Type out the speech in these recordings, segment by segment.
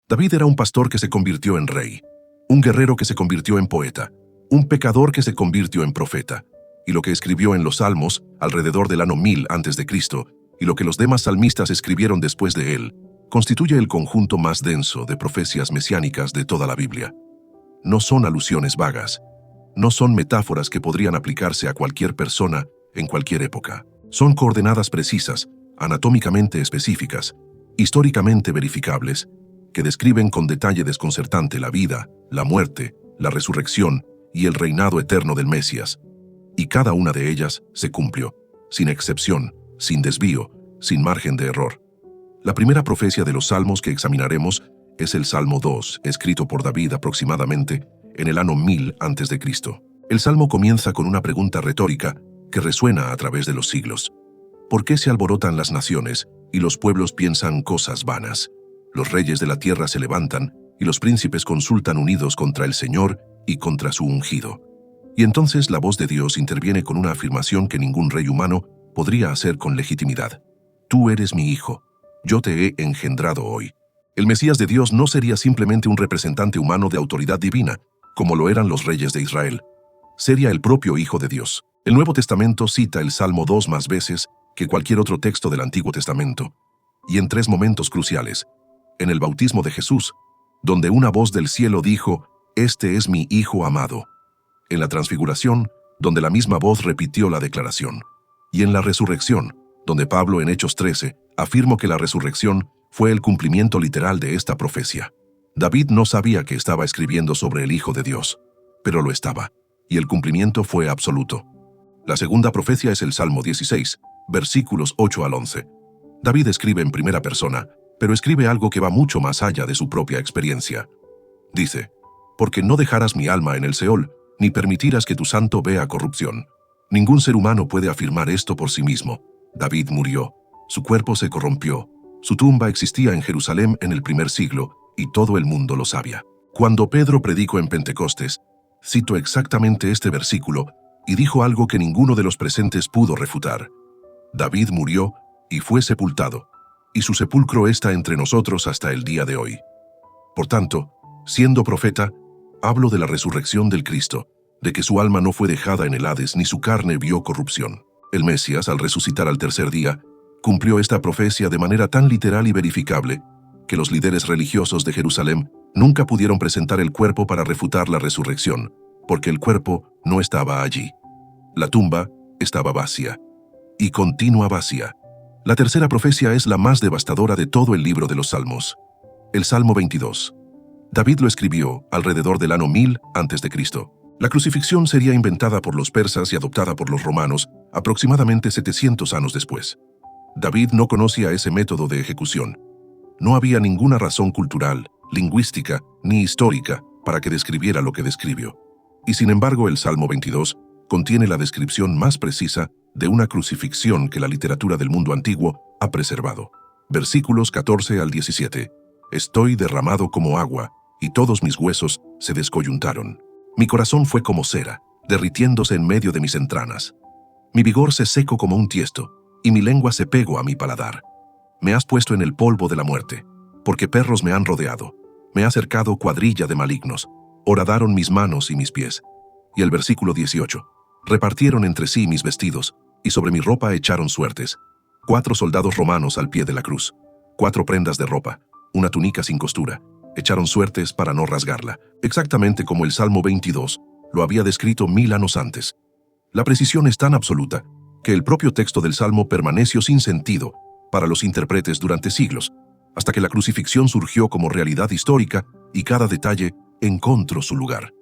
David era un pastor que se convirtió en rey, un guerrero que se convirtió en poeta, un pecador que se convirtió en profeta, y lo que escribió en los Salmos, alrededor del año 1000 a.C., y lo que los demás salmistas escribieron después de él, constituye el conjunto más denso de profecías mesiánicas de toda la Biblia. No son alusiones vagas, no son metáforas que podrían aplicarse a cualquier persona en cualquier época. Son coordenadas precisas, anatómicamente específicas, históricamente verificables, que describen con detalle desconcertante la vida, la muerte, la resurrección y el reinado eterno del Mesías. Y cada una de ellas se cumplió, sin excepción, sin desvío, sin margen de error. La primera profecía de los Salmos que examinaremos es el Salmo 2, escrito por David aproximadamente en el año 1000 a.C. El Salmo comienza con una pregunta retórica que resuena a través de los siglos. ¿Por qué se alborotan las naciones y los pueblos piensan cosas vanas? Los reyes de la tierra se levantan y los príncipes consultan unidos contra el Señor y contra su ungido. Y entonces la voz de Dios interviene con una afirmación que ningún rey humano podría hacer con legitimidad. Tú eres mi hijo, yo te he engendrado hoy. El Mesías de Dios no sería simplemente un representante humano de autoridad divina, como lo eran los reyes de Israel. Sería el propio Hijo de Dios. El Nuevo Testamento cita el Salmo 2 más veces que cualquier otro texto del Antiguo Testamento, y en 3 momentos cruciales. En el bautismo de Jesús, donde una voz del cielo dijo, «Este es mi Hijo amado». En la transfiguración, donde la misma voz repitió la declaración. Y en la resurrección, donde Pablo en Hechos 13 afirmó que la resurrección fue el cumplimiento literal de esta profecía. David no sabía que estaba escribiendo sobre el Hijo de Dios, pero lo estaba, y el cumplimiento fue absoluto. La segunda profecía es el Salmo 16, versículos 8 al 11. David escribe en primera persona, pero escribe algo que va mucho más allá de su propia experiencia. Dice, «Porque no dejarás mi alma en el Seol, ni permitirás que tu santo vea corrupción». Ningún ser humano puede afirmar esto por sí mismo. David murió, su cuerpo se corrompió, su tumba existía en Jerusalén en el primer siglo, y todo el mundo lo sabía. Cuando Pedro predicó en Pentecostés, cito exactamente este versículo, y dijo algo que ninguno de los presentes pudo refutar. David murió y fue sepultado, y su sepulcro está entre nosotros hasta el día de hoy. Por tanto, siendo profeta, hablo de la resurrección del Cristo, de que su alma no fue dejada en el Hades ni su carne vio corrupción. El Mesías, al resucitar al tercer día, cumplió esta profecía de manera tan literal y verificable que los líderes religiosos de Jerusalén nunca pudieron presentar el cuerpo para refutar la resurrección, porque el cuerpo no estaba allí. La tumba estaba vacía, y continúa vacía. La tercera profecía es la más devastadora de todo el libro de los Salmos. El Salmo 22. David lo escribió alrededor del año 1000 a.C. La crucifixión sería inventada por los persas y adoptada por los romanos aproximadamente 700 años después. David no conocía ese método de ejecución. No había ninguna razón cultural, lingüística ni histórica para que describiera lo que describió. Y sin embargo, el Salmo 22 contiene la descripción más precisa de una crucifixión que la literatura del mundo antiguo ha preservado. Versículos 14 al 17. Estoy derramado como agua, y todos mis huesos se descoyuntaron. Mi corazón fue como cera, derritiéndose en medio de mis entrañas. Mi vigor se secó como un tiesto, y mi lengua se pegó a mi paladar. Me has puesto en el polvo de la muerte, porque perros me han rodeado. Me ha cercado cuadrilla de malignos. Horadaron mis manos y mis pies. Y el versículo 18. Repartieron entre sí mis vestidos, y sobre mi ropa echaron suertes. 4 soldados romanos al pie de la cruz. 4 prendas de ropa, una túnica sin costura. Echaron suertes para no rasgarla, exactamente como el Salmo 22 lo había descrito 1000 años antes. La precisión es tan absoluta que el propio texto del Salmo permaneció sin sentido para los intérpretes durante siglos, hasta que la crucifixión surgió como realidad histórica y cada detalle encontró su lugar.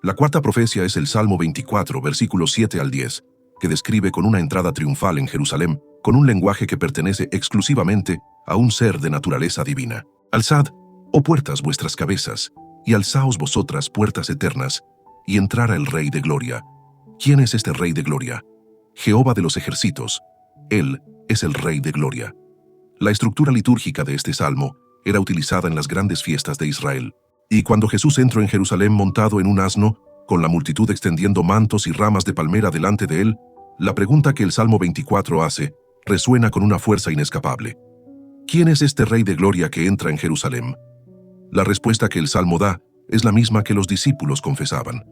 La cuarta profecía es el Salmo 24, versículos 7 al 10, que describe con una entrada triunfal en Jerusalén, con un lenguaje que pertenece exclusivamente a un ser de naturaleza divina. Alzad, oh puertas, vuestras cabezas, y alzaos vosotras, puertas eternas, y entrará el Rey de Gloria. ¿Quién es este Rey de Gloria? Jehová de los ejércitos. Él es el Rey de Gloria. La estructura litúrgica de este salmo era utilizada en las grandes fiestas de Israel. Y cuando Jesús entró en Jerusalén montado en un asno, con la multitud extendiendo mantos y ramas de palmera delante de él, la pregunta que el Salmo 24 hace resuena con una fuerza inescapable. ¿Quién es este Rey de Gloria que entra en Jerusalén? La respuesta que el Salmo da es la misma que los discípulos confesaban.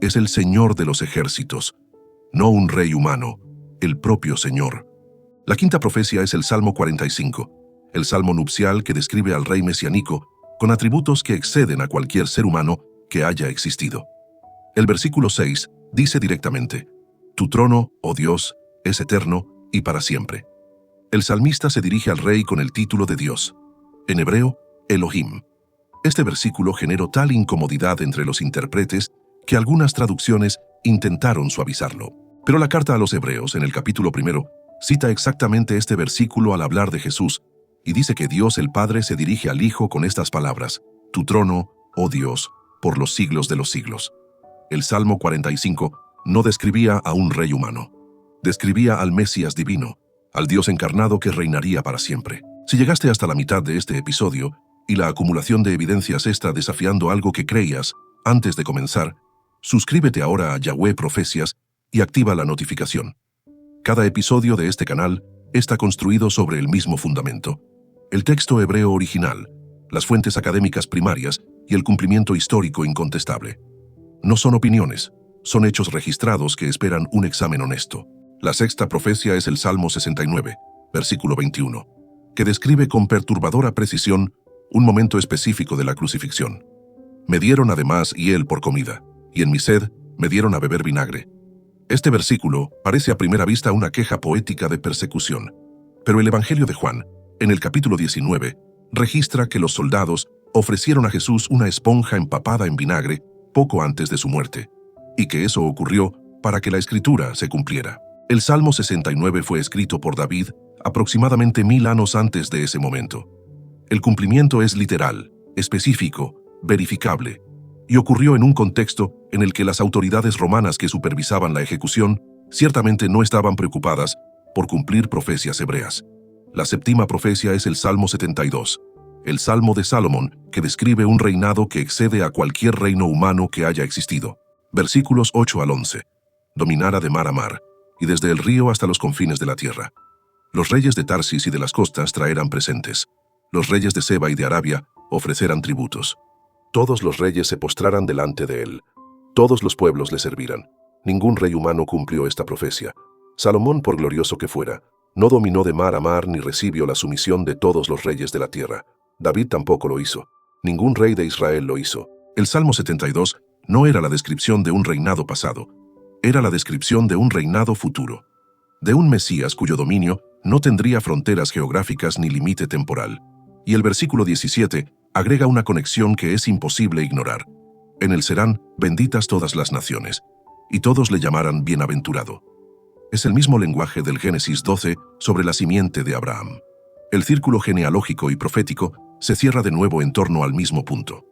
Es el Señor de los ejércitos, no un rey humano, el propio Señor. La quinta profecía es el Salmo 45, el salmo nupcial que describe al rey mesiánico con atributos que exceden a cualquier ser humano que haya existido. El versículo 6 dice directamente: «Tu trono, oh Dios, es eterno y para siempre». El salmista se dirige al rey con el título de Dios, en hebreo, Elohim. Este versículo generó tal incomodidad entre los intérpretes que algunas traducciones intentaron suavizarlo. Pero la carta a los Hebreos, en el capítulo 1, cita exactamente este versículo al hablar de Jesús, y dice que Dios el Padre se dirige al Hijo con estas palabras: «Tu trono, oh Dios, por los siglos de los siglos». El Salmo 45 no describía a un rey humano, describía al Mesías divino, al Dios encarnado que reinaría para siempre. Si llegaste hasta la mitad de este episodio y la acumulación de evidencias está desafiando algo que creías antes de comenzar, suscríbete ahora a Yahweh Profecias y activa la notificación. Cada episodio de este canal está construido sobre el mismo fundamento: el texto hebreo original, las fuentes académicas primarias y el cumplimiento histórico incontestable. No son opiniones, son hechos registrados que esperan un examen honesto. La sexta profecía es el Salmo 69, versículo 21, que describe con perturbadora precisión un momento específico de la crucifixión. «Me dieron además hiel por comida, y en mi sed me dieron a beber vinagre». Este versículo parece a primera vista una queja poética de persecución, pero el Evangelio de Juan, en el capítulo 19, registra que los soldados ofrecieron a Jesús una esponja empapada en vinagre poco antes de su muerte, y que eso ocurrió para que la Escritura se cumpliera. El Salmo 69 fue escrito por David aproximadamente 1000 años antes de ese momento. El cumplimiento es literal, específico, verificable, y ocurrió en un contexto en el que las autoridades romanas que supervisaban la ejecución ciertamente no estaban preocupadas por cumplir profecías hebreas. La séptima profecía es el Salmo 72, el Salmo de Salomón, que describe un reinado que excede a cualquier reino humano que haya existido. Versículos 8 al 11. «Dominará de mar a mar, y desde el río hasta los confines de la tierra. Los reyes de Tarsis y de las costas traerán presentes. Los reyes de Seba y de Arabia ofrecerán tributos. Todos los reyes se postrarán delante de él. Todos los pueblos le servirán». Ningún rey humano cumplió esta profecía. Salomón, por glorioso que fuera, no dominó de mar a mar ni recibió la sumisión de todos los reyes de la tierra. David tampoco lo hizo. Ningún rey de Israel lo hizo. El Salmo 72 no era la descripción de un reinado pasado, era la descripción de un reinado futuro, de un Mesías cuyo dominio no tendría fronteras geográficas ni límite temporal. Y el versículo 17 agrega una conexión que es imposible ignorar. «En él serán benditas todas las naciones, y todos le llamarán bienaventurado». Es el mismo lenguaje del Génesis 12 sobre la simiente de Abraham. El círculo genealógico y profético se cierra de nuevo en torno al mismo punto.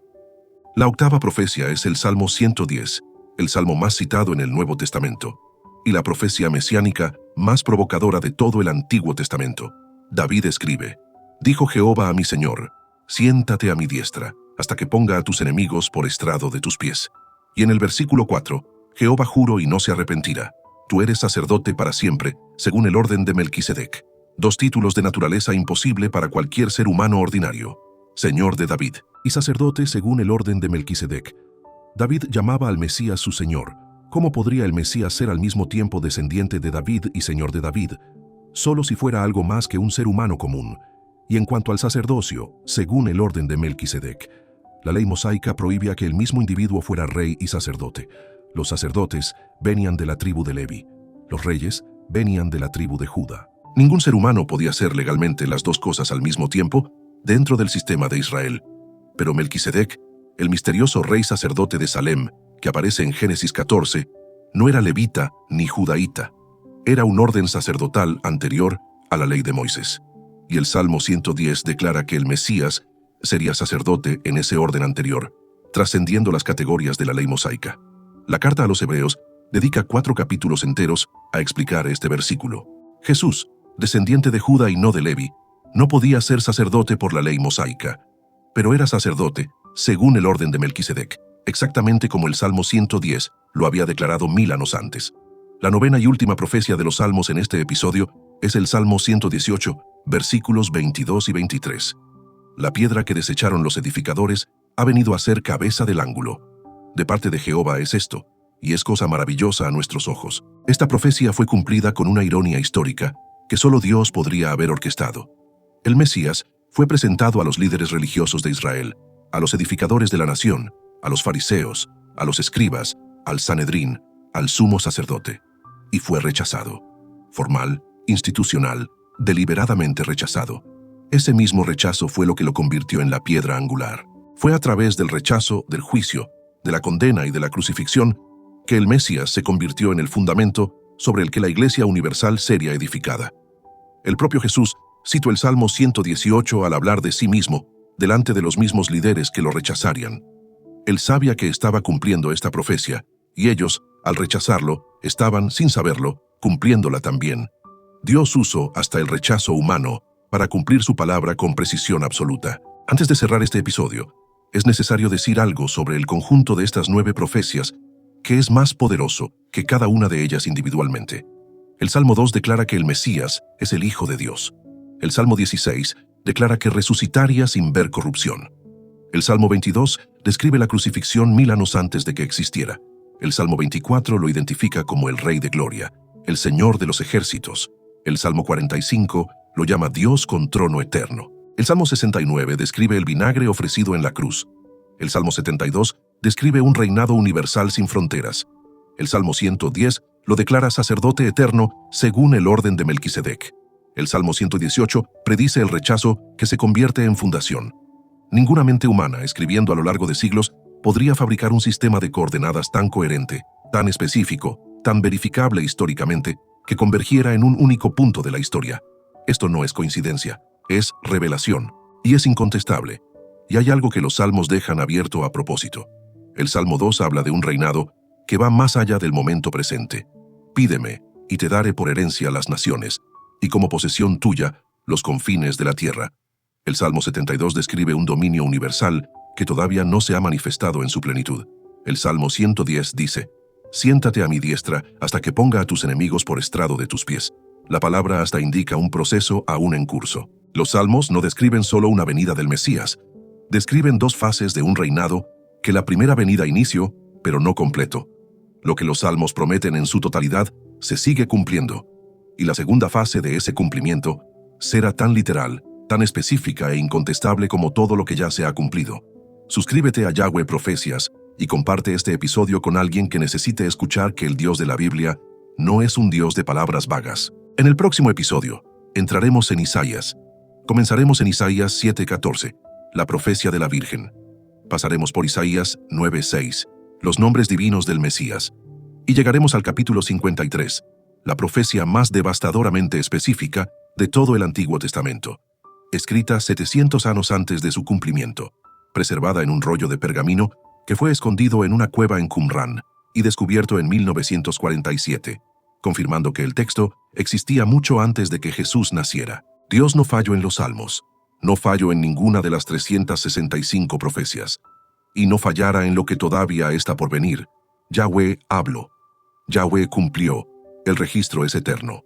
La octava profecía es el Salmo 110, el salmo más citado en el Nuevo Testamento, y la profecía mesiánica más provocadora de todo el Antiguo Testamento. David escribe: «Dijo Jehová a mi Señor, siéntate a mi diestra, hasta que ponga a tus enemigos por estrado de tus pies». Y en el versículo 4, Jehová juró y no se arrepentirá: «Tú eres sacerdote para siempre, según el orden de Melquisedec». Dos títulos de naturaleza imposible para cualquier ser humano ordinario: Señor de David y sacerdote según el orden de Melquisedec. David llamaba al Mesías su Señor. ¿Cómo podría el Mesías ser al mismo tiempo descendiente de David y Señor de David? Solo si fuera algo más que un ser humano común. Y en cuanto al sacerdocio, según el orden de Melquisedec, la ley mosaica prohibía que el mismo individuo fuera rey y sacerdote. Los sacerdotes venían de la tribu de Levi. Los reyes venían de la tribu de Judá. Ningún ser humano podía hacer legalmente las dos cosas al mismo tiempo dentro del sistema de Israel. Pero Melquisedec, el misterioso rey sacerdote de Salem, que aparece en Génesis 14, no era levita ni judaíta. Era un orden sacerdotal anterior a la ley de Moisés. Y el Salmo 110 declara que el Mesías sería sacerdote en ese orden anterior, trascendiendo las categorías de la ley mosaica. La carta a los Hebreos dedica 4 capítulos enteros a explicar este versículo. Jesús, descendiente de Judá y no de Levi, no podía ser sacerdote por la ley mosaica, pero era sacerdote según el orden de Melquisedec, exactamente como el Salmo 110 lo había declarado 1000 años antes. La novena y última profecía de los Salmos en este episodio es el Salmo 118, versículos 22 y 23. La piedra que desecharon los edificadores ha venido a ser cabeza del ángulo. De parte de Jehová es esto, y es cosa maravillosa a nuestros ojos. Esta profecía fue cumplida con una ironía histórica que solo Dios podría haber orquestado. El Mesías fue presentado a los líderes religiosos de Israel, a los edificadores de la nación, a los fariseos, a los escribas, al Sanedrín, al sumo sacerdote, y fue rechazado. Formal, institucional, deliberadamente rechazado. Ese mismo rechazo fue lo que lo convirtió en la piedra angular. Fue a través del rechazo, del juicio, de la condena y de la crucifixión que el Mesías se convirtió en el fundamento sobre el que la Iglesia universal sería edificada. El propio Jesús citó el Salmo 118 al hablar de sí mismo delante de los mismos líderes que lo rechazarían. Él sabía que estaba cumpliendo esta profecía, y ellos, al rechazarlo, estaban, sin saberlo, cumpliéndola también. Dios usó hasta el rechazo humano para cumplir su palabra con precisión absoluta. Antes de cerrar este episodio, es necesario decir algo sobre el conjunto de estas 9 profecías que es más poderoso que cada una de ellas individualmente. El Salmo 2 declara que el Mesías es el Hijo de Dios. El Salmo 16 declara que resucitaría sin ver corrupción. El Salmo 22 describe la crucifixión 1000 años antes de que existiera. El Salmo 24 lo identifica como el Rey de Gloria, el Señor de los ejércitos. El Salmo 45 lo llama Dios con trono eterno. El Salmo 69 describe el vinagre ofrecido en la cruz. El Salmo 72 describe un reinado universal sin fronteras. El Salmo 110 lo declara sacerdote eterno según el orden de Melquisedec. El Salmo 118 predice el rechazo que se convierte en fundación. Ninguna mente humana, escribiendo a lo largo de siglos, podría fabricar un sistema de coordenadas tan coherente, tan específico, tan verificable históricamente, que convergiera en un único punto de la historia. Esto no es coincidencia, es revelación, y es incontestable. Y hay algo que los salmos dejan abierto a propósito. El Salmo 2 habla de un reinado que va más allá del momento presente. Pídeme, y te daré por herencia las naciones, y como posesión tuya, los confines de la tierra. El Salmo 72 describe un dominio universal que todavía no se ha manifestado en su plenitud. El Salmo 110 dice: siéntate a mi diestra hasta que ponga a tus enemigos por estrado de tus pies. La palabra hasta indica un proceso aún en curso. Los salmos no describen solo una venida del Mesías, describen 2 fases de un reinado que la primera venida inició, pero no completo. Lo que los salmos prometen en su totalidad se sigue cumpliendo, y la segunda fase de ese cumplimiento será tan literal, tan específica e incontestable como todo lo que ya se ha cumplido. Suscríbete a Yahweh Profecías y comparte este episodio con alguien que necesite escuchar que el Dios de la Biblia no es un Dios de palabras vagas. En el próximo episodio, entraremos en Isaías. Comenzaremos en Isaías 7:14, la profecía de la Virgen. Pasaremos por Isaías 9:6, los nombres divinos del Mesías. Y llegaremos al capítulo 53, la profecía más devastadoramente específica de todo el Antiguo Testamento, escrita 700 años antes de su cumplimiento, preservada en un rollo de pergamino que fue escondido en una cueva en Qumran y descubierto en 1947, confirmando que el texto existía mucho antes de que Jesús naciera. Dios no falló en los salmos, no falló en ninguna de las 365 profecías, y no fallará en lo que todavía está por venir. Yahweh habló, Yahweh cumplió, el registro es eterno.